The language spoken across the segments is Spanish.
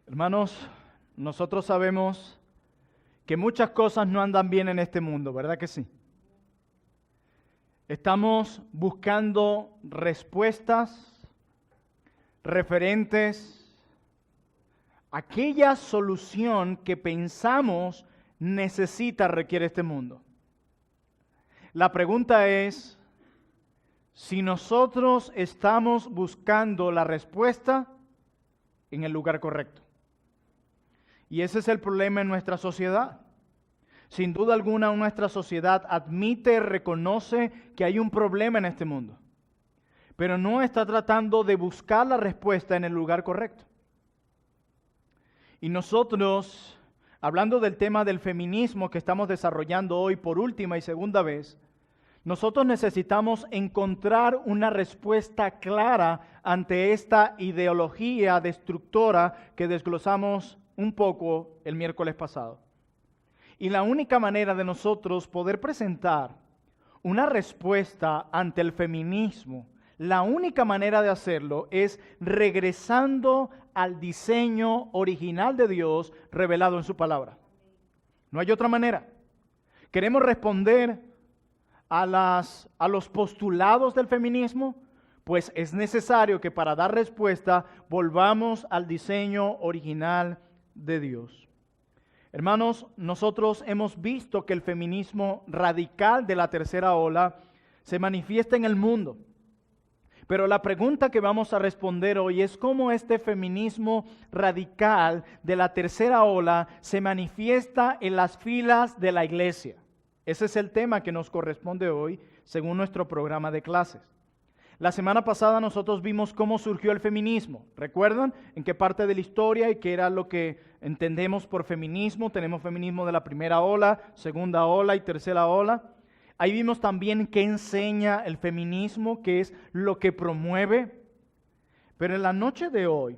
Hermanos, nosotros sabemos que muchas cosas no andan bien en este mundo, ¿verdad que sí? Estamos buscando respuestas referentes a aquella solución que pensamos requiere este mundo. La pregunta es, si nosotros estamos buscando la respuesta en el lugar correcto. Y ese es el problema en nuestra sociedad. Sin duda alguna, nuestra sociedad admite, reconoce que hay un problema en este mundo, pero no está tratando de buscar la respuesta en el lugar correcto. Y nosotros, hablando del tema del feminismo que estamos desarrollando hoy por última y segunda vez, nosotros necesitamos encontrar una respuesta clara ante esta ideología destructora que desglosamos un poco el miércoles pasado. Y la única manera de nosotros poder presentar una respuesta ante el feminismo, la única manera de hacerlo es regresando al diseño original de Dios revelado en su palabra. No hay otra manera. Queremos responder a los postulados del feminismo, pues es necesario que para dar respuesta volvamos al diseño original de Dios. Hermanos, nosotros hemos visto que el feminismo radical de la tercera ola se manifiesta en el mundo. Pero la pregunta que vamos a responder hoy es cómo este feminismo radical de la tercera ola se manifiesta en las filas de la iglesia. Ese es el tema que nos corresponde hoy, según nuestro programa de clases. La semana pasada nosotros vimos cómo surgió el feminismo. ¿Recuerdan en qué parte de la historia y qué era lo que entendemos por feminismo? Tenemos feminismo de la primera ola, segunda ola y tercera ola. Ahí vimos también qué enseña el feminismo, qué es lo que promueve. Pero en la noche de hoy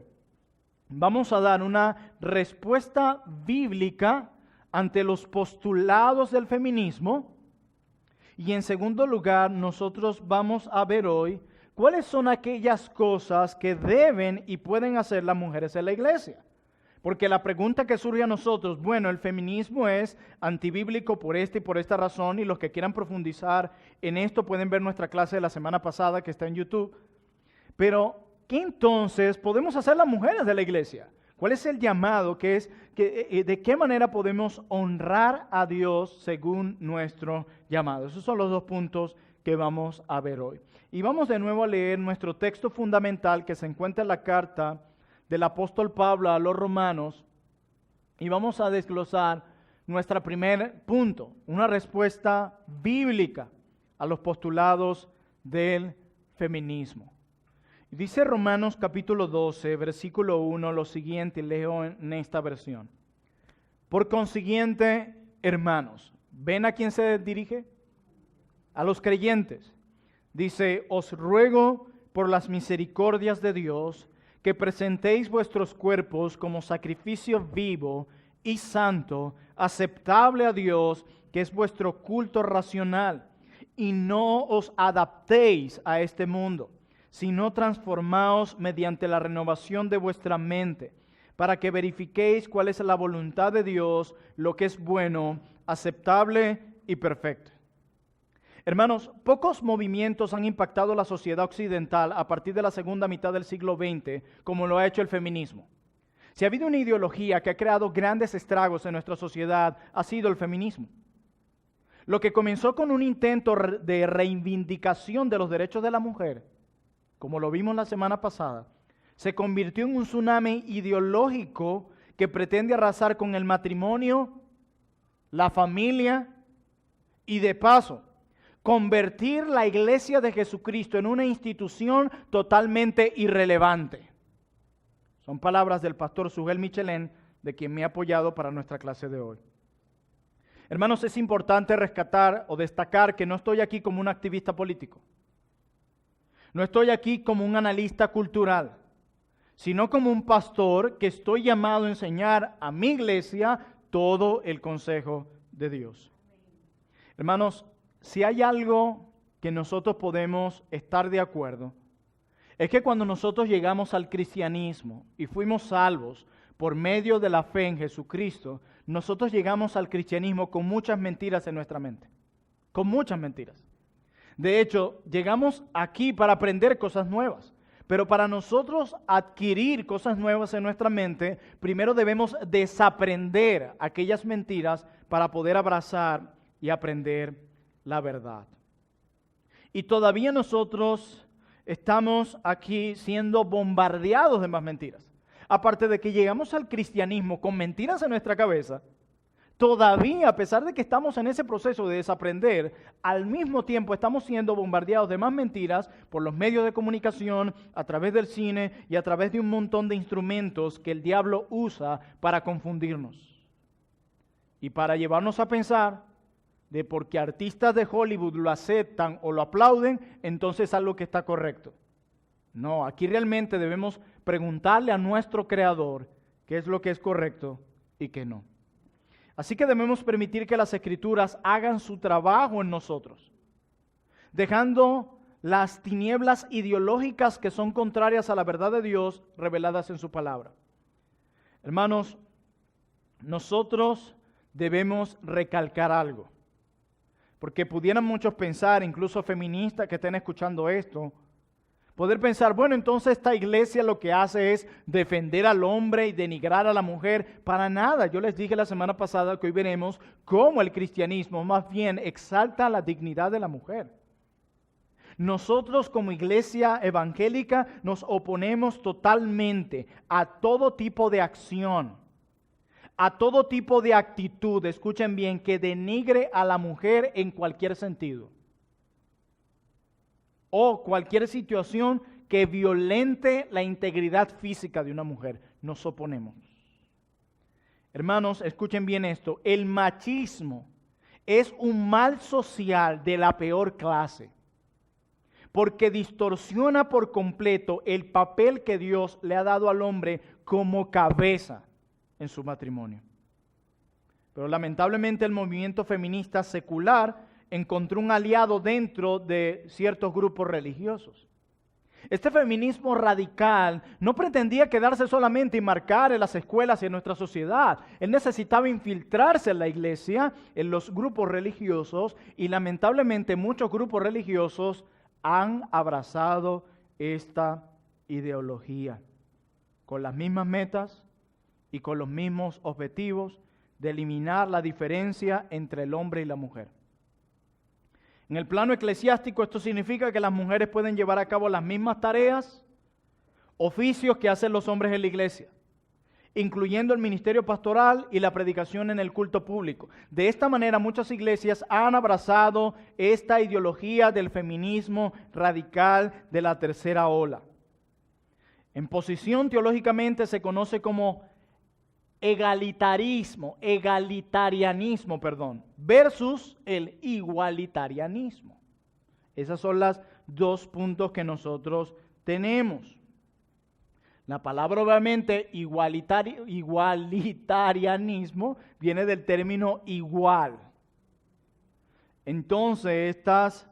vamos a dar una respuesta bíblica ante los postulados del feminismo. Y en segundo lugar, nosotros vamos a ver hoy cuáles son aquellas cosas que deben y pueden hacer las mujeres en la iglesia. Porque la pregunta que surge a nosotros, bueno, el feminismo es antibíblico por esta y por esta razón, y los que quieran profundizar en esto pueden ver nuestra clase de la semana pasada que está en YouTube. Pero, ¿qué entonces podemos hacer las mujeres de la iglesia? ¿Cuál es el llamado? ¿De qué manera podemos honrar a Dios según nuestro llamado? Esos son los dos puntos que vamos a ver hoy. Y vamos de nuevo a leer nuestro texto fundamental que se encuentra en la carta del apóstol Pablo a los romanos. Y vamos a desglosar nuestro primer punto, una respuesta bíblica a los postulados del feminismo. Dice Romanos capítulo 12, versículo 1, lo siguiente, leo en esta versión. Por consiguiente, hermanos, ¿ven a quién se dirige? A los creyentes. Dice, os ruego por las misericordias de Dios que presentéis vuestros cuerpos como sacrificio vivo y santo, aceptable a Dios, que es vuestro culto racional, y no os adaptéis a este mundo, sino transformaos mediante la renovación de vuestra mente, para que verifiquéis cuál es la voluntad de Dios, lo que es bueno, aceptable y perfecto. Hermanos, pocos movimientos han impactado la sociedad occidental a partir de la segunda mitad del siglo XX, como lo ha hecho el feminismo. Si ha habido una ideología que ha creado grandes estragos en nuestra sociedad, ha sido el feminismo. Lo que comenzó con un intento de reivindicación de los derechos de la mujer, como lo vimos la semana pasada, se convirtió en un tsunami ideológico que pretende arrasar con el matrimonio, la familia y de paso, convertir la iglesia de Jesucristo en una institución totalmente irrelevante. Son palabras del pastor Sugel Michelén, de quien me ha apoyado para nuestra clase de hoy. Hermanos, es importante rescatar o destacar que no estoy aquí como un activista político. No estoy aquí como un analista cultural, sino como un pastor que estoy llamado a enseñar a mi iglesia todo el consejo de Dios. Hermanos, si hay algo que nosotros podemos estar de acuerdo, es que cuando nosotros llegamos al cristianismo y fuimos salvos por medio de la fe en Jesucristo, nosotros llegamos al cristianismo con muchas mentiras en nuestra mente. Con muchas mentiras. De hecho, llegamos aquí para aprender cosas nuevas. Pero para nosotros adquirir cosas nuevas en nuestra mente, primero debemos desaprender aquellas mentiras para poder abrazar y aprender la verdad. Y todavía nosotros estamos aquí siendo bombardeados de más mentiras. Aparte de que llegamos al cristianismo con mentiras en nuestra cabeza, todavía, a pesar de que estamos en ese proceso de desaprender, al mismo tiempo estamos siendo bombardeados de más mentiras por los medios de comunicación, a través del cine y a través de un montón de instrumentos que el diablo usa para confundirnos. Y para llevarnos a pensar de porque artistas de Hollywood lo aceptan o lo aplauden, entonces es algo que está correcto. No, aquí realmente debemos preguntarle a nuestro Creador qué es lo que es correcto y qué no. Así que debemos permitir que las Escrituras hagan su trabajo en nosotros, dejando las tinieblas ideológicas que son contrarias a la verdad de Dios reveladas en su palabra. Hermanos, nosotros debemos recalcar algo, porque pudieran muchos pensar, incluso feministas que estén escuchando esto, poder pensar, bueno, entonces esta iglesia lo que hace es defender al hombre y denigrar a la mujer. Para nada. Yo les dije la semana pasada que hoy veremos cómo el cristianismo más bien exalta la dignidad de la mujer. Nosotros como iglesia evangélica nos oponemos totalmente a todo tipo de acción, a todo tipo de actitud, escuchen bien, que denigre a la mujer en cualquier sentido. O cualquier situación que violente la integridad física de una mujer. Nos oponemos. Hermanos, escuchen bien esto. El machismo es un mal social de la peor clase, porque distorsiona por completo el papel que Dios le ha dado al hombre como cabeza en su matrimonio. Pero lamentablemente el movimiento feminista secular encontró un aliado dentro de ciertos grupos religiosos. Este feminismo radical no pretendía quedarse solamente y marcar en las escuelas y en nuestra sociedad. Él necesitaba infiltrarse en la iglesia, en los grupos religiosos, y lamentablemente muchos grupos religiosos han abrazado esta ideología con las mismas metas y con los mismos objetivos de eliminar la diferencia entre el hombre y la mujer. En el plano eclesiástico esto significa que las mujeres pueden llevar a cabo las mismas tareas, oficios que hacen los hombres en la iglesia, incluyendo el ministerio pastoral y la predicación en el culto público. De esta manera muchas iglesias han abrazado esta ideología del feminismo radical de la tercera ola. En posición teológicamente se conoce como egalitarianismo, versus el igualitarianismo. Esos son los dos puntos que nosotros tenemos. La palabra obviamente igualitarianismo viene del término igual. Entonces estas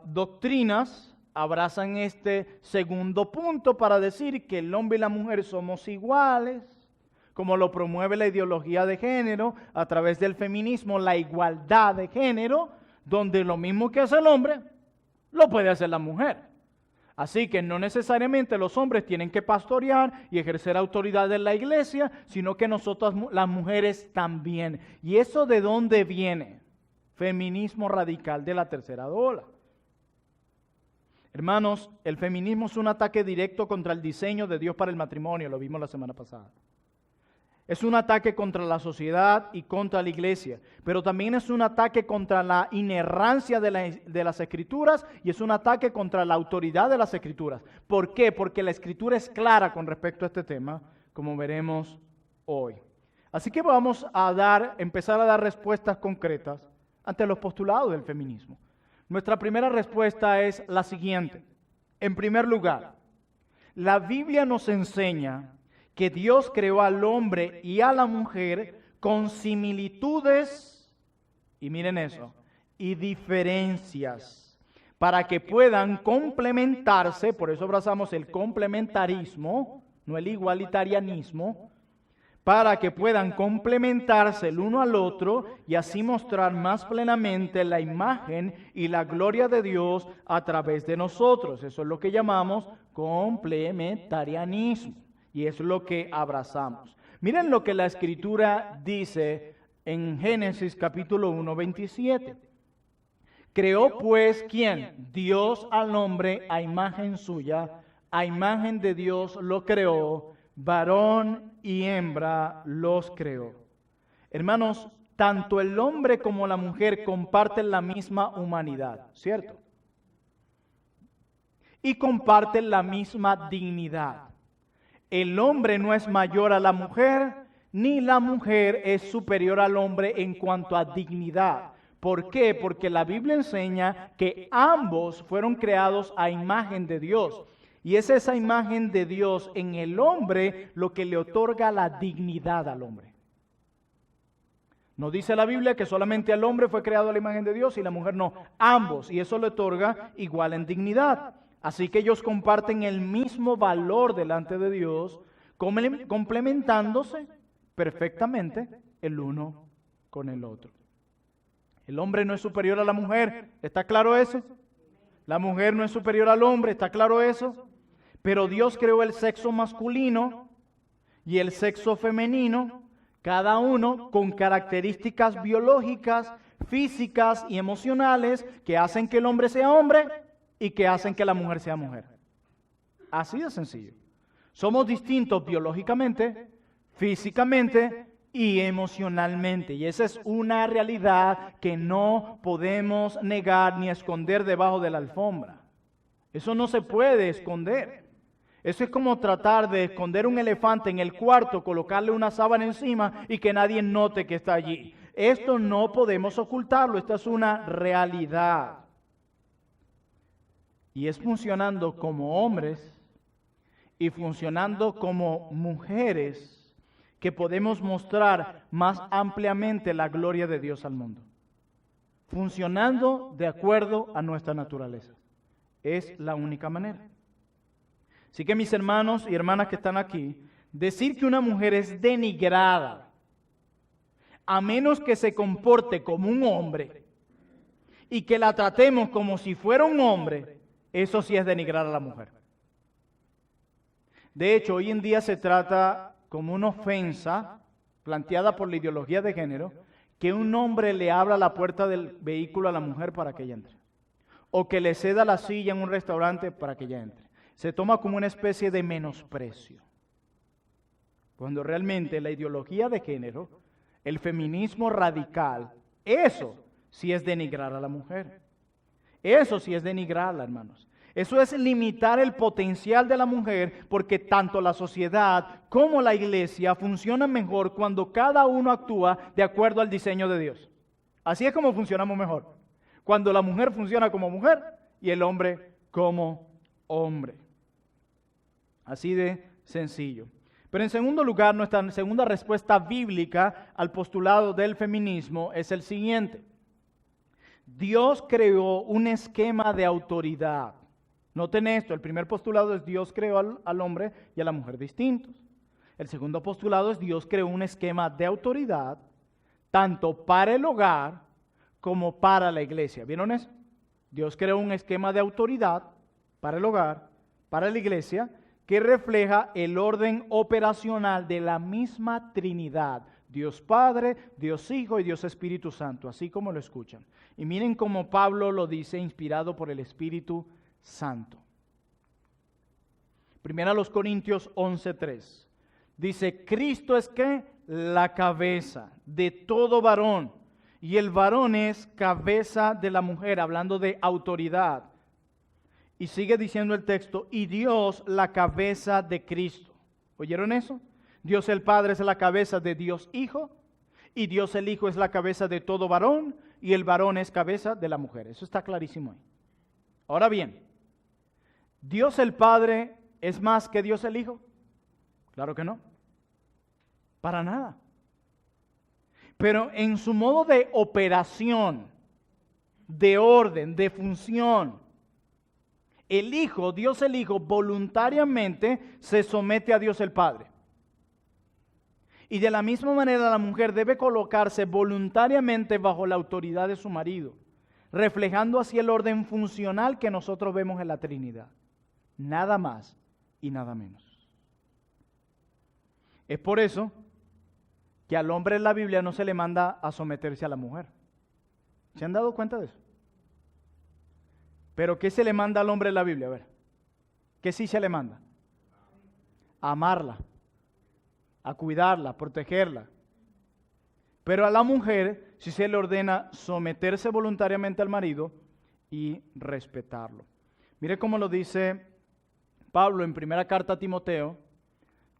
doctrinas abrazan este segundo punto para decir que el hombre y la mujer somos iguales, como lo promueve la ideología de género a través del feminismo, la igualdad de género, donde lo mismo que hace el hombre, lo puede hacer la mujer. Así que no necesariamente los hombres tienen que pastorear y ejercer autoridad en la iglesia, sino que nosotras las mujeres también. ¿Y eso de dónde viene? Feminismo radical de la tercera ola. Hermanos, el feminismo es un ataque directo contra el diseño de Dios para el matrimonio, lo vimos la semana pasada. Es un ataque contra la sociedad y contra la iglesia, pero también es un ataque contra la inerrancia de las Escrituras y es un ataque contra la autoridad de las Escrituras. ¿Por qué? Porque la Escritura es clara con respecto a este tema, como veremos hoy. Así que vamos a empezar a dar respuestas concretas ante los postulados del feminismo. Nuestra primera respuesta es la siguiente. En primer lugar, la Biblia nos enseña que Dios creó al hombre y a la mujer con similitudes, y miren eso, y diferencias, para que puedan complementarse, por eso abrazamos el complementarismo, no el igualitarianismo, para que puedan complementarse el uno al otro y así mostrar más plenamente la imagen y la gloria de Dios a través de nosotros. Eso es lo que llamamos complementarianismo y es lo que abrazamos. Miren lo que la Escritura dice en Génesis capítulo 1, 27. Creó pues, ¿quién? Dios al hombre a imagen suya, a imagen de Dios lo creó, varón y hembra los creó. Hermanos, tanto el hombre como la mujer comparten la misma humanidad, ¿cierto? Y comparten la misma dignidad. El hombre no es mayor a la mujer, ni la mujer es superior al hombre en cuanto a dignidad. ¿Por qué? Porque la Biblia enseña que ambos fueron creados a imagen de Dios. Y es esa imagen de Dios en el hombre lo que le otorga la dignidad al hombre. No dice la Biblia que solamente el hombre fue creado a la imagen de Dios y la mujer no. Ambos. Y eso le otorga igual en dignidad. Así que ellos comparten el mismo valor delante de Dios, complementándose perfectamente el uno con el otro. El hombre no es superior a la mujer, ¿está claro eso? La mujer no es superior al hombre, ¿está claro eso? Pero Dios creó el sexo masculino y el sexo femenino, cada uno con características biológicas, físicas y emocionales que hacen que el hombre sea hombre y que hacen que la mujer sea mujer. Así de sencillo. Somos distintos biológicamente, físicamente y emocionalmente. Y esa es una realidad que no podemos negar ni esconder debajo de la alfombra. Eso no se puede esconder. Eso es como tratar de esconder un elefante en el cuarto, colocarle una sábana encima y que nadie note que está allí. Esto no podemos ocultarlo, esta es una realidad. Y es funcionando como hombres y funcionando como mujeres que podemos mostrar más ampliamente la gloria de Dios al mundo. Funcionando de acuerdo a nuestra naturaleza. Es la única manera. Así que mis hermanos y hermanas que están aquí, decir que una mujer es denigrada, a menos que se comporte como un hombre y que la tratemos como si fuera un hombre, eso sí es denigrar a la mujer. De hecho, hoy en día se trata como una ofensa planteada por la ideología de género, que un hombre le abra la puerta del vehículo a la mujer para que ella entre, o que le ceda la silla en un restaurante para que ella entre. Se toma como una especie de menosprecio, cuando realmente la ideología de género, el feminismo radical, eso sí es denigrar a la mujer. Eso sí es denigrarla, hermanos. Eso es limitar el potencial de la mujer, porque tanto la sociedad como la iglesia funcionan mejor cuando cada uno actúa de acuerdo al diseño de Dios. Así es como funcionamos mejor. Cuando la mujer funciona como mujer y el hombre como hombre. Así de sencillo. Pero en segundo lugar, nuestra segunda respuesta bíblica al postulado del feminismo es el siguiente. Dios creó un esquema de autoridad. Noten esto, el primer postulado es Dios creó al hombre y a la mujer distintos. El segundo postulado es Dios creó un esquema de autoridad tanto para el hogar como para la iglesia. ¿Vieron eso? Dios creó un esquema de autoridad para el hogar, para la iglesia, que refleja el orden operacional de la misma Trinidad. Dios Padre, Dios Hijo y Dios Espíritu Santo, así como lo escuchan. Y miren cómo Pablo lo dice, inspirado por el Espíritu Santo. Primera a los Corintios 11:3. Dice, Cristo es ¿qué? La cabeza de todo varón. Y el varón es cabeza de la mujer, hablando de autoridad. Y sigue diciendo el texto, y Dios la cabeza de Cristo. ¿Oyeron eso? Dios el Padre es la cabeza de Dios Hijo, y Dios el Hijo es la cabeza de todo varón, y el varón es cabeza de la mujer. Eso está clarísimo ahí. Ahora bien, ¿Dios el Padre es más que Dios el Hijo? Claro que no. Para nada. Pero en su modo de operación, de orden, de función, el Hijo, Dios el Hijo, voluntariamente se somete a Dios el Padre. Y de la misma manera la mujer debe colocarse voluntariamente bajo la autoridad de su marido, reflejando así el orden funcional que nosotros vemos en la Trinidad. Nada más y nada menos. Es por eso que al hombre en la Biblia no se le manda a someterse a la mujer. ¿Se han dado cuenta de eso? Pero ¿qué se le manda al hombre en la Biblia? A ver, ¿qué sí se le manda? A amarla, a cuidarla, a protegerla. Pero a la mujer sí se le ordena someterse voluntariamente al marido y respetarlo. Mire cómo lo dice Pablo en primera carta a Timoteo,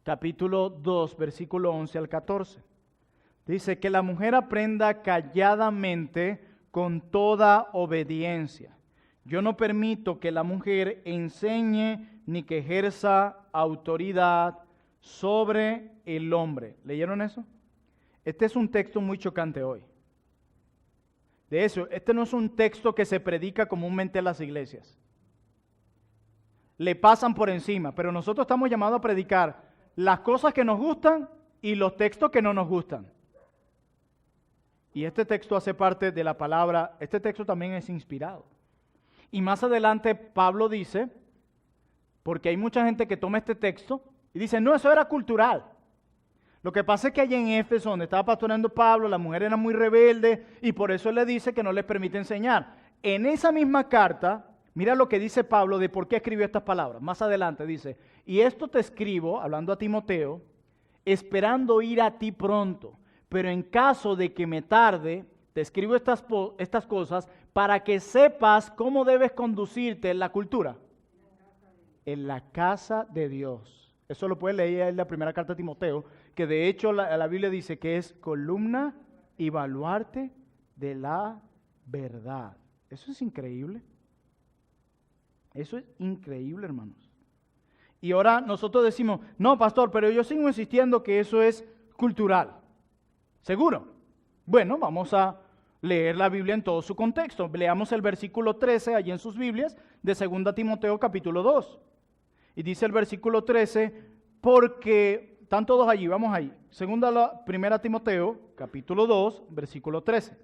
capítulo 2, versículo 11 al 14. Dice que la mujer aprenda calladamente con toda obediencia. Yo no permito que la mujer enseñe ni que ejerza autoridad sobre el hombre. ¿Leyeron eso? Este es un texto muy chocante hoy. De eso, este no es un texto que se predica comúnmente en las iglesias. Le pasan por encima, pero nosotros estamos llamados a predicar las cosas que nos gustan y los textos que no nos gustan. Y este texto hace parte de la palabra, este texto también es inspirado. Y más adelante Pablo dice, porque hay mucha gente que toma este texto y dice, no, eso era cultural. Lo que pasa es que allí en Éfeso, donde estaba pastoreando Pablo, la mujer era muy rebelde y por eso él le dice que no les permite enseñar. En esa misma carta, mira lo que dice Pablo de por qué escribió estas palabras. Más adelante dice, y esto te escribo, hablando a Timoteo, esperando ir a ti pronto, pero en caso de que me tarde, te escribo estas cosas para que sepas cómo debes conducirte en la cultura. En la casa de Dios. Eso lo puedes leer en la primera carta de Timoteo, que de hecho la Biblia dice que es columna y baluarte de la verdad. Eso es increíble. Eso es increíble, hermanos. Y ahora nosotros decimos, no, pastor, pero yo sigo insistiendo que eso es cultural. ¿Seguro? Bueno, vamos a leer la Biblia en todo su contexto. Leamos el versículo 13 allí en sus Biblias de 2 Timoteo capítulo 2. Y dice el versículo 13, porque, están todos allí, vamos ahí. 1 Timoteo capítulo 2, versículo 13.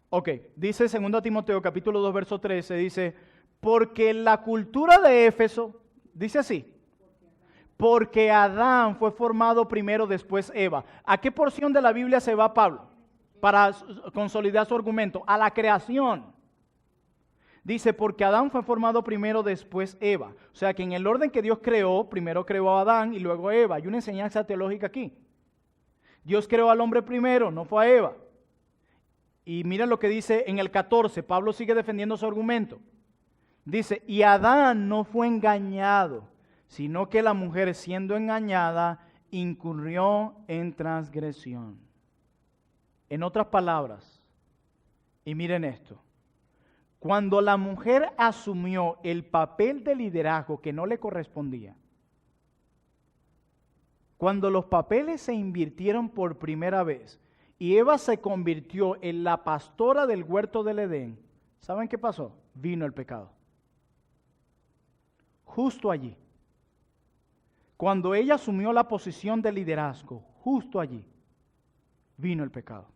Ok, dice 2 Timoteo capítulo 2, verso 13, dice, porque la cultura de Éfeso, dice así, porque Adán fue formado primero, después Eva. ¿A qué porción de la Biblia se va Pablo para consolidar su argumento? A la creación. Dice, porque Adán fue formado primero, después Eva. O sea que en el orden que Dios creó, primero creó a Adán y luego a Eva. Hay una enseñanza teológica aquí. Dios creó al hombre primero, no fue a Eva. Y mira lo que dice en el 14, Pablo sigue defendiendo su argumento. Dice, y Adán no fue engañado, sino que la mujer siendo engañada incurrió en transgresión. En otras palabras, y miren esto, cuando la mujer asumió el papel de liderazgo que no le correspondía, cuando los papeles se invirtieron por primera vez y Eva se convirtió en la pastora del huerto del Edén, ¿saben qué pasó? Vino el pecado. Justo allí. Cuando ella asumió la posición de liderazgo, justo allí, vino el pecado.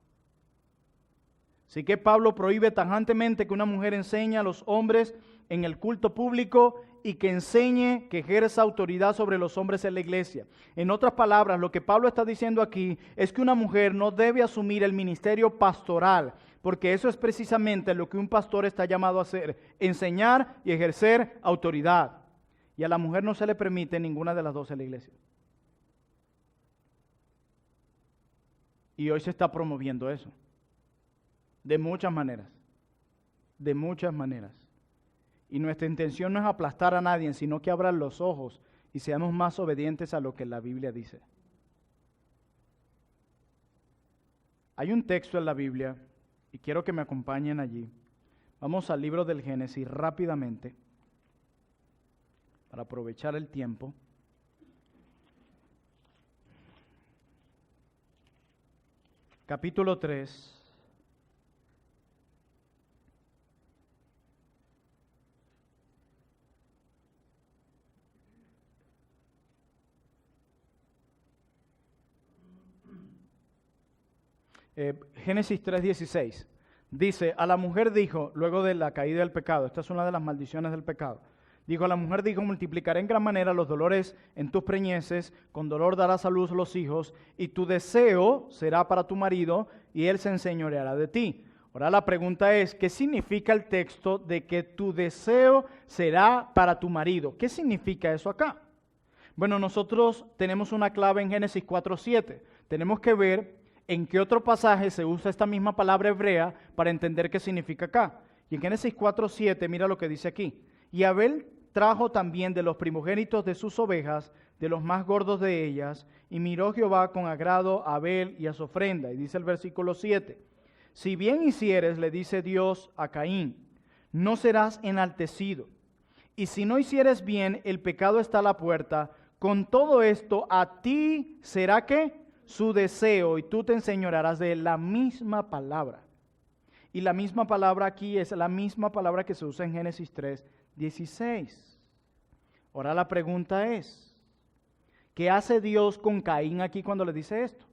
Así que Pablo prohíbe tajantemente que una mujer enseñe a los hombres en el culto público y que enseñe, que ejerza autoridad sobre los hombres en la iglesia. En otras palabras, lo que Pablo está diciendo aquí es que una mujer no debe asumir el ministerio pastoral, porque eso es precisamente lo que un pastor está llamado a hacer, enseñar y ejercer autoridad. Y a la mujer no se le permite ninguna de las dos en la iglesia. Y hoy se está promoviendo eso. De muchas maneras. De muchas maneras. Y nuestra intención no es aplastar a nadie, sino que abran los ojos y seamos más obedientes a lo que la Biblia dice. Hay un texto en la Biblia, y quiero que me acompañen allí. Vamos al libro del Génesis rápidamente, para aprovechar el tiempo. Capítulo 3. Génesis 3:16. Dice, a la mujer dijo, luego de la caída del pecado, esta es una de las maldiciones del pecado, dijo, a la mujer dijo, multiplicaré en gran manera los dolores en tus preñeces, con dolor darás a luz los hijos, y tu deseo será para tu marido, y él se enseñoreará de ti. Ahora la pregunta es, ¿qué significa el texto de que tu deseo será para tu marido? ¿Qué significa eso acá? Bueno, nosotros tenemos una clave en Génesis 4:7. Tenemos que ver en qué otro pasaje se usa esta misma palabra hebrea para entender qué significa acá. Y en Génesis 4:7, mira lo que dice aquí. Y Abel trajo también de los primogénitos de sus ovejas, de los más gordos de ellas, y miró Jehová con agrado a Abel y a su ofrenda. Y dice el versículo 7, si bien hicieres, le dice Dios a Caín, no serás enaltecido. Y si no hicieres bien, el pecado está a la puerta. Con todo esto, a ti será que su deseo, y tú te enseñorearás de la misma palabra. Y la misma palabra aquí es la misma palabra que se usa en Génesis 3:16. Ahora la pregunta es, ¿qué hace Dios con Caín aquí cuando le dice esto?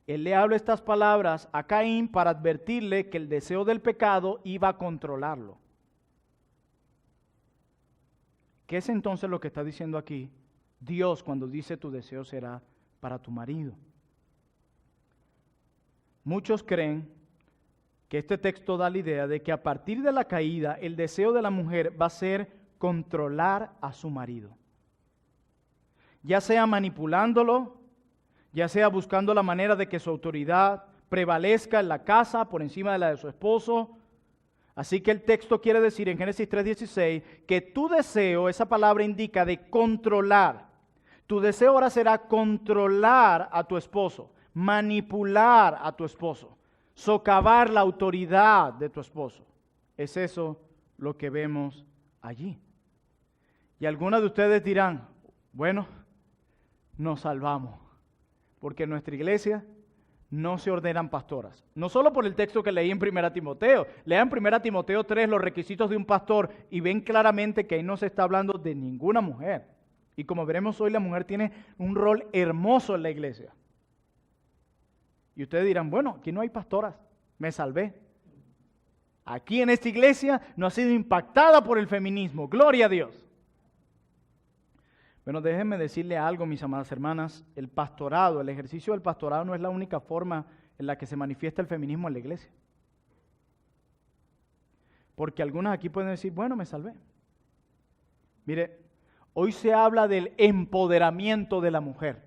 Él le habla estas palabras a Caín para advertirle que el deseo del pecado iba a controlarlo. ¿Qué es entonces lo que está diciendo aquí Dios cuando dice tu deseo será para tu marido? Muchos creen que este texto da la idea de que a partir de la caída el deseo de la mujer va a ser controlar a su marido. Ya sea manipulándolo, ya sea buscando la manera de que su autoridad prevalezca en la casa por encima de la de su esposo. Así que el texto quiere decir en Génesis 3:16 que tu deseo, esa palabra indica de controlar. Tu deseo ahora será controlar a tu esposo, manipular a tu esposo, socavar la autoridad de tu esposo. Es eso lo que vemos allí. Y algunos de ustedes dirán, bueno, nos salvamos, porque en nuestra iglesia no se ordenan pastoras. No solo por el texto que leí en 1 Timoteo. Lean 1 Timoteo 3 los requisitos de un pastor y ven claramente que ahí no se está hablando de ninguna mujer. Y como veremos hoy, la mujer tiene un rol hermoso en la iglesia. Y ustedes dirán, bueno, aquí no hay pastoras, me salvé. Aquí en esta iglesia no ha sido impactada por el feminismo, gloria a Dios. Bueno, déjenme decirle algo, mis amadas hermanas, el pastorado, el ejercicio del pastorado no es la única forma en la que se manifiesta el feminismo en la iglesia. Porque algunas aquí pueden decir, bueno, me salvé. Mire, hoy se habla del empoderamiento de la mujer.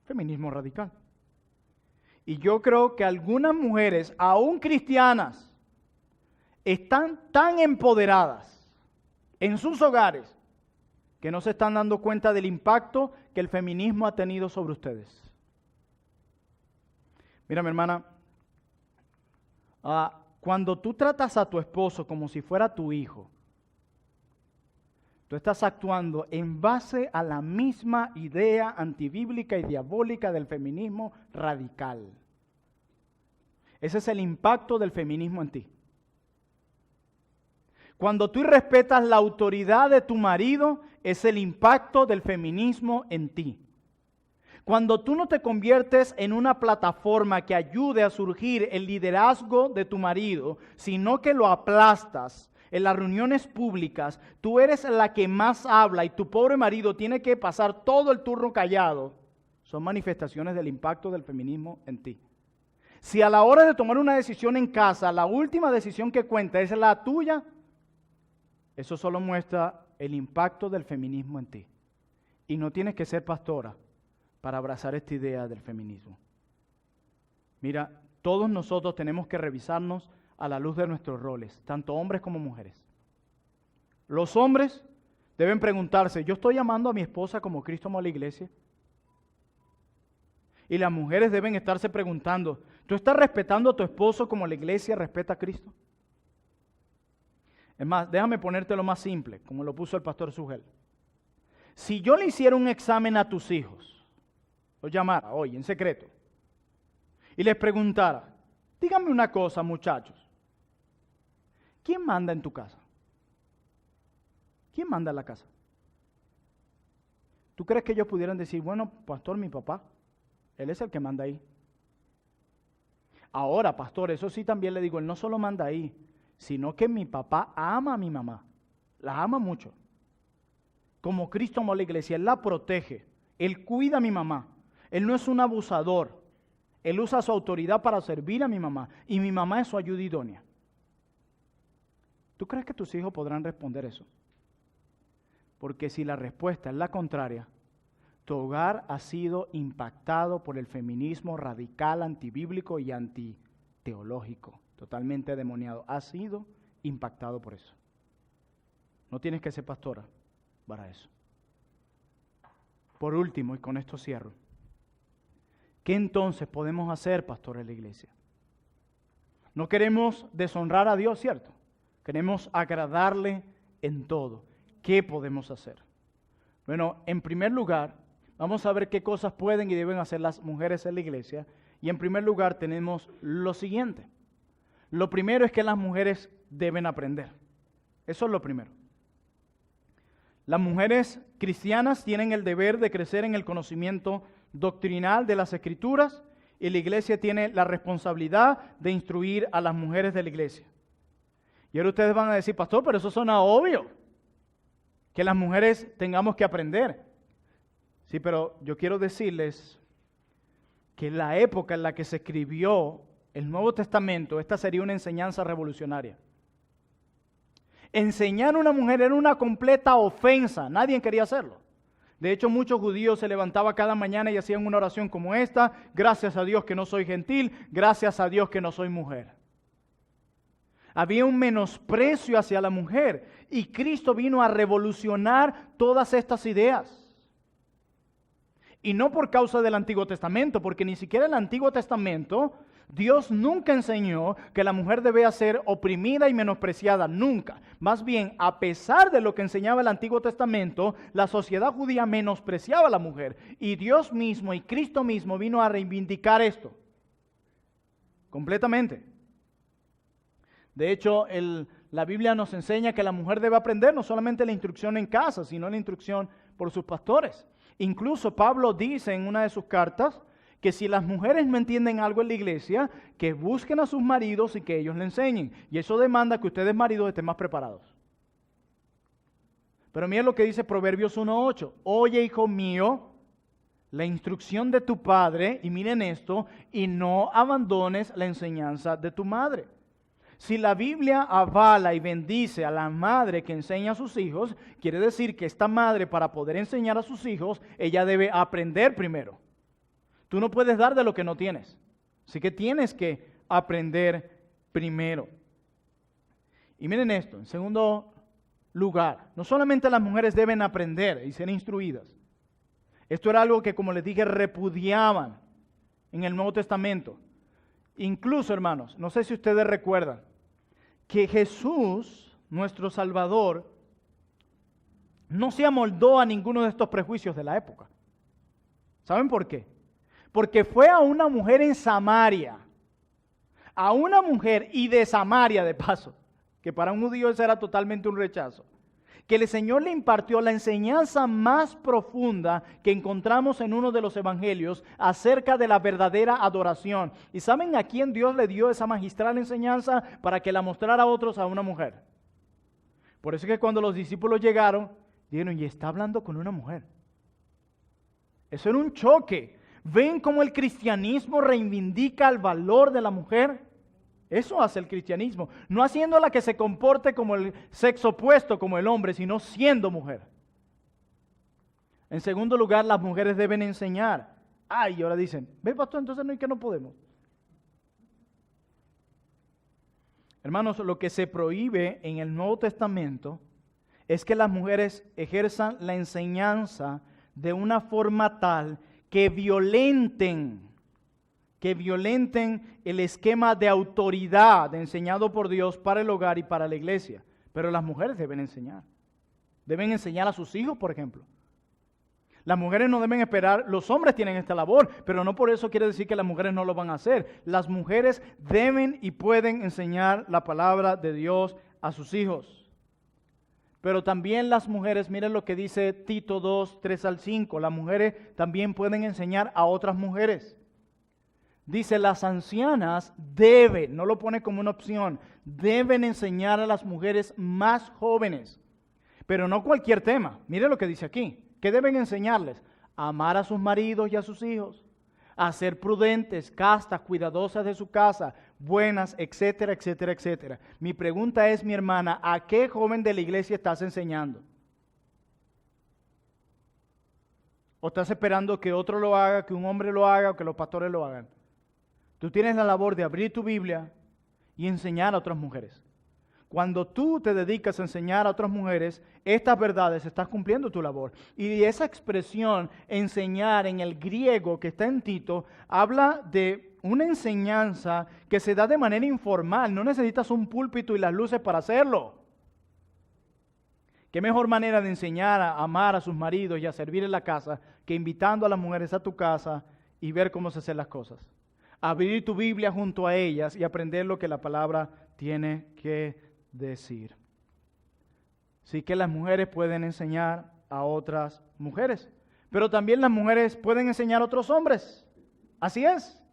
Feminismo radical. Y yo creo que algunas mujeres, aún cristianas, están tan empoderadas en sus hogares que no se están dando cuenta del impacto que el feminismo ha tenido sobre ustedes. Mira, mi hermana, cuando tú tratas a tu esposo como si fuera tu hijo, tú estás actuando en base a la misma idea antibíblica y diabólica del feminismo radical. Ese es el impacto del feminismo en ti. Cuando tú respetas la autoridad de tu marido, es el impacto del feminismo en ti. Cuando tú no te conviertes en una plataforma que ayude a surgir el liderazgo de tu marido, sino que lo aplastas en las reuniones públicas, tú eres la que más habla y tu pobre marido tiene que pasar todo el turno callado, son manifestaciones del impacto del feminismo en ti. Si a la hora de tomar una decisión en casa, la última decisión que cuenta es la tuya, eso solo muestra el impacto del feminismo en ti. Y no tienes que ser pastora para abrazar esta idea del feminismo. Mira, todos nosotros tenemos que revisarnos a la luz de nuestros roles, tanto hombres como mujeres. Los hombres deben preguntarse, ¿yo estoy amando a mi esposa como Cristo amó a la iglesia? Y las mujeres deben estarse preguntando, ¿tú estás respetando a tu esposo como la iglesia respeta a Cristo? Es más, déjame ponértelo más simple, como lo puso el pastor Sugel. Si yo le hiciera un examen a tus hijos, los llamara hoy en secreto, y les preguntara, díganme una cosa, muchachos, ¿quién manda en tu casa? ¿Quién manda en la casa? ¿Tú crees que ellos pudieran decir, bueno, pastor, mi papá, él es el que manda ahí? Ahora, pastor, eso sí también le digo, él no solo manda ahí, sino que mi papá ama a mi mamá, la ama mucho. Como Cristo amó a la iglesia, él la protege, él cuida a mi mamá, él no es un abusador, él usa su autoridad para servir a mi mamá y mi mamá es su ayuda idónea. ¿Tú crees que tus hijos podrán responder eso? Porque si la respuesta es la contraria, tu hogar ha sido impactado por el feminismo radical, antibíblico y antiteológico, totalmente demoniado. Ha sido impactado por eso. No tienes que ser pastora para eso. Por último, y con esto cierro, ¿qué entonces podemos hacer, pastor, en la iglesia? No queremos deshonrar a Dios, ¿cierto? Queremos agradarle en todo. ¿Qué podemos hacer? Bueno, en primer lugar, vamos a ver qué cosas pueden y deben hacer las mujeres en la iglesia. Y en primer lugar tenemos lo siguiente. Lo primero es que las mujeres deben aprender. Eso es lo primero. Las mujeres cristianas tienen el deber de crecer en el conocimiento doctrinal de las Escrituras y la iglesia tiene la responsabilidad de instruir a las mujeres de la iglesia. Y ahora ustedes van a decir, pastor, pero eso suena obvio, que las mujeres tengamos que aprender. Sí, pero yo quiero decirles que en la época en la que se escribió el Nuevo Testamento, esta sería una enseñanza revolucionaria. Enseñar a una mujer era una completa ofensa, nadie quería hacerlo. De hecho, muchos judíos se levantaban cada mañana y hacían una oración como esta: gracias a Dios que no soy gentil, gracias a Dios que no soy mujer. Había un menosprecio hacia la mujer y Cristo vino a revolucionar todas estas ideas. Y no por causa del Antiguo Testamento, porque ni siquiera en el Antiguo Testamento Dios nunca enseñó que la mujer debía ser oprimida y menospreciada, nunca. Más bien, a pesar de lo que enseñaba el Antiguo Testamento, la sociedad judía menospreciaba a la mujer. Y Dios mismo y Cristo mismo vino a reivindicar esto. Completamente. De hecho, la Biblia nos enseña que la mujer debe aprender no solamente la instrucción en casa, sino la instrucción por sus pastores. Incluso Pablo dice en una de sus cartas que si las mujeres no entienden algo en la iglesia, que busquen a sus maridos y que ellos le enseñen. Y eso demanda que ustedes maridos estén más preparados. Pero miren lo que dice Proverbios 1:8. Oye, hijo mío, la instrucción de tu padre, y miren esto, y no abandones la enseñanza de tu madre. Si la Biblia avala y bendice a la madre que enseña a sus hijos, quiere decir que esta madre, para poder enseñar a sus hijos, ella debe aprender primero. Tú no puedes dar de lo que no tienes. Así que tienes que aprender primero. Y miren esto, en segundo lugar, no solamente las mujeres deben aprender y ser instruidas. Esto era algo que, como les dije, repudiaban en el Nuevo Testamento. Incluso, hermanos, no sé si ustedes recuerdan que Jesús, nuestro Salvador, no se amoldó a ninguno de estos prejuicios de la época. ¿Saben por qué? Porque fue a una mujer en Samaria, a una mujer y de Samaria de paso, que para un judío eso era totalmente un rechazo, que el Señor le impartió la enseñanza más profunda que encontramos en uno de los evangelios acerca de la verdadera adoración. ¿Y saben a quién Dios le dio esa magistral enseñanza? Para que la mostrara a otros, a una mujer. Por eso es que cuando los discípulos llegaron, dijeron, y está hablando con una mujer. Eso era un choque. ¿Ven cómo el cristianismo reivindica el valor de la mujer? Eso hace el cristianismo, no haciéndola que se comporte como el sexo opuesto, como el hombre, sino siendo mujer. En segundo lugar, las mujeres deben enseñar. Y ahora dicen, ve pastor, entonces no es que no podemos. Hermanos, lo que se prohíbe en el Nuevo Testamento es que las mujeres ejerzan la enseñanza de una forma tal que violenten el esquema de autoridad enseñado por Dios para el hogar y para la iglesia. Pero las mujeres deben enseñar. Deben enseñar a sus hijos, por ejemplo. Las mujeres no deben esperar, los hombres tienen esta labor, pero no por eso quiere decir que las mujeres no lo van a hacer. Las mujeres deben y pueden enseñar la palabra de Dios a sus hijos. Pero también las mujeres, miren lo que dice Tito 2, 3 al 5, las mujeres también pueden enseñar a otras mujeres. Dice, las ancianas deben, no lo pone como una opción, deben enseñar a las mujeres más jóvenes. Pero no cualquier tema. Mire lo que dice aquí. ¿Qué deben enseñarles? A amar a sus maridos y a sus hijos, a ser prudentes, castas, cuidadosas de su casa, buenas, etcétera, etcétera, etcétera. Mi pregunta es, mi hermana, ¿a qué joven de la iglesia estás enseñando? ¿O estás esperando que otro lo haga, que un hombre lo haga o que los pastores lo hagan? Tú tienes la labor de abrir tu Biblia y enseñar a otras mujeres. Cuando tú te dedicas a enseñar a otras mujeres estas verdades, estás cumpliendo tu labor. Y esa expresión, enseñar en el griego que está en Tito, habla de una enseñanza que se da de manera informal. No necesitas un púlpito y las luces para hacerlo. ¿Qué mejor manera de enseñar a amar a sus maridos y a servir en la casa que invitando a las mujeres a tu casa y ver cómo se hacen las cosas? Abrir tu Biblia junto a ellas y aprender lo que la palabra tiene que decir. Sí que las mujeres pueden enseñar a otras mujeres, pero también las mujeres pueden enseñar a otros hombres. Así es,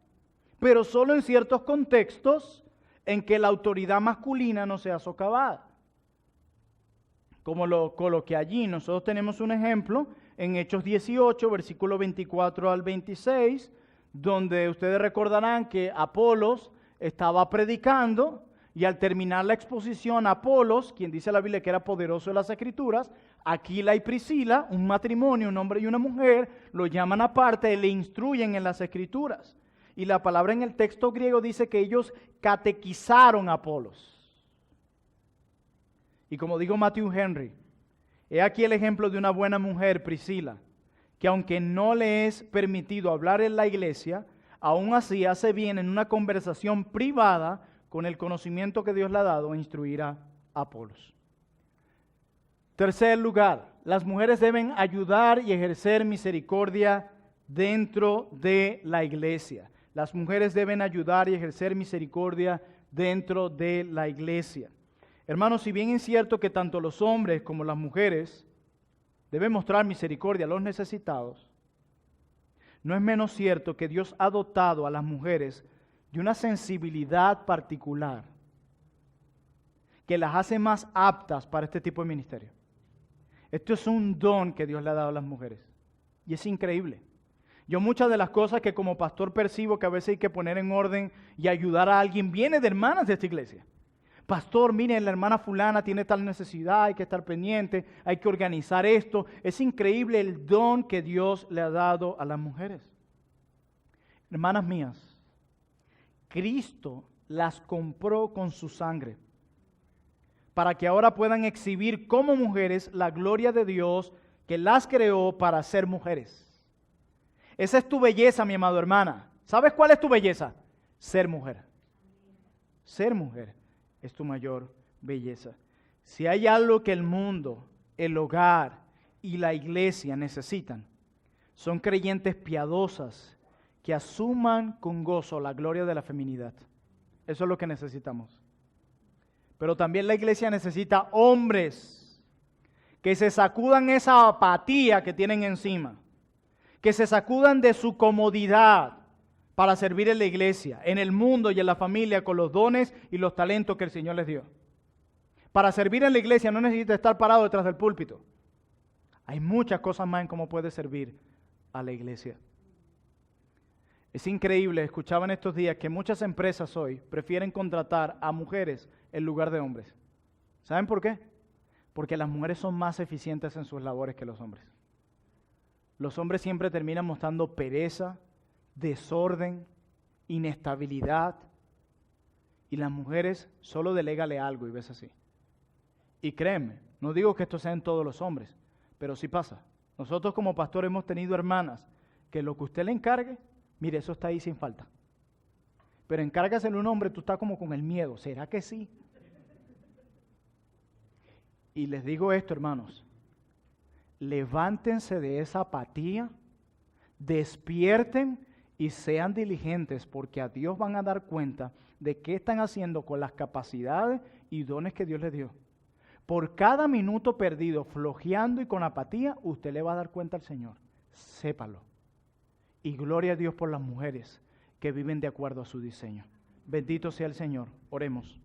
pero solo en ciertos contextos en que la autoridad masculina no sea socavada. Como lo coloqué allí, nosotros tenemos un ejemplo en Hechos 18, versículo 24 al 26, donde ustedes recordarán que Apolos estaba predicando y al terminar la exposición, Apolos, quien dice la Biblia que era poderoso en las Escrituras, Aquila y Priscila, un matrimonio, un hombre y una mujer, lo llaman aparte y le instruyen en las Escrituras. Y la palabra en el texto griego dice que ellos catequizaron a Apolos. Y como dijo Matthew Henry, he aquí el ejemplo de una buena mujer, Priscila, que aunque no le es permitido hablar en la iglesia, aún así hace bien en una conversación privada con el conocimiento que Dios le ha dado a instruir a Apolos. Tercer lugar, las mujeres deben ayudar y ejercer misericordia dentro de la iglesia. Las mujeres deben ayudar y ejercer misericordia dentro de la iglesia. Hermanos, si bien es cierto que tanto los hombres como las mujeres deben mostrar misericordia a los necesitados, no es menos cierto que Dios ha dotado a las mujeres de una sensibilidad particular que las hace más aptas para este tipo de ministerio. Esto es un don que Dios le ha dado a las mujeres y es increíble. Yo muchas de las cosas que como pastor percibo que a veces hay que poner en orden y ayudar a alguien viene de hermanas de esta iglesia. Pastor, miren, la hermana fulana tiene tal necesidad, hay que estar pendiente, hay que organizar esto. Es increíble el don que Dios le ha dado a las mujeres. Hermanas mías, Cristo las compró con su sangre para que ahora puedan exhibir como mujeres la gloria de Dios que las creó para ser mujeres. Esa es tu belleza, mi amado hermana. ¿Sabes cuál es tu belleza? Ser mujer. Ser mujer es tu mayor belleza. Si hay algo que el mundo, el hogar y la iglesia necesitan, son creyentes piadosas que asuman con gozo la gloria de la feminidad. Eso es lo que necesitamos. Pero también la iglesia necesita hombres que se sacudan esa apatía que tienen encima, que se sacudan de su comodidad para servir en la iglesia, en el mundo y en la familia con los dones y los talentos que el Señor les dio. Para servir en la iglesia no necesita estar parado detrás del púlpito. Hay muchas cosas más en cómo puede servir a la iglesia. Es increíble, escuchaba en estos días que muchas empresas hoy prefieren contratar a mujeres en lugar de hombres. ¿Saben por qué? Porque las mujeres son más eficientes en sus labores que los hombres. Los hombres siempre terminan mostrando pereza, desorden, inestabilidad. Y las mujeres solo delégale algo y ves así. Y créeme, no digo que esto sea en todos los hombres, pero sí pasa. Nosotros como pastor hemos tenido hermanas que lo que usted le encargue, mire, eso está ahí sin falta. Pero encárgaselo a un hombre, tú estás como con el miedo. ¿Será que sí? Y les digo esto, hermanos. Levántense de esa apatía, despierten y sean diligentes, porque a Dios van a dar cuenta de qué están haciendo con las capacidades y dones que Dios les dio. Por cada minuto perdido, flojeando y con apatía, usted le va a dar cuenta al Señor. Sépalo. Y gloria a Dios por las mujeres que viven de acuerdo a su diseño. Bendito sea el Señor. Oremos.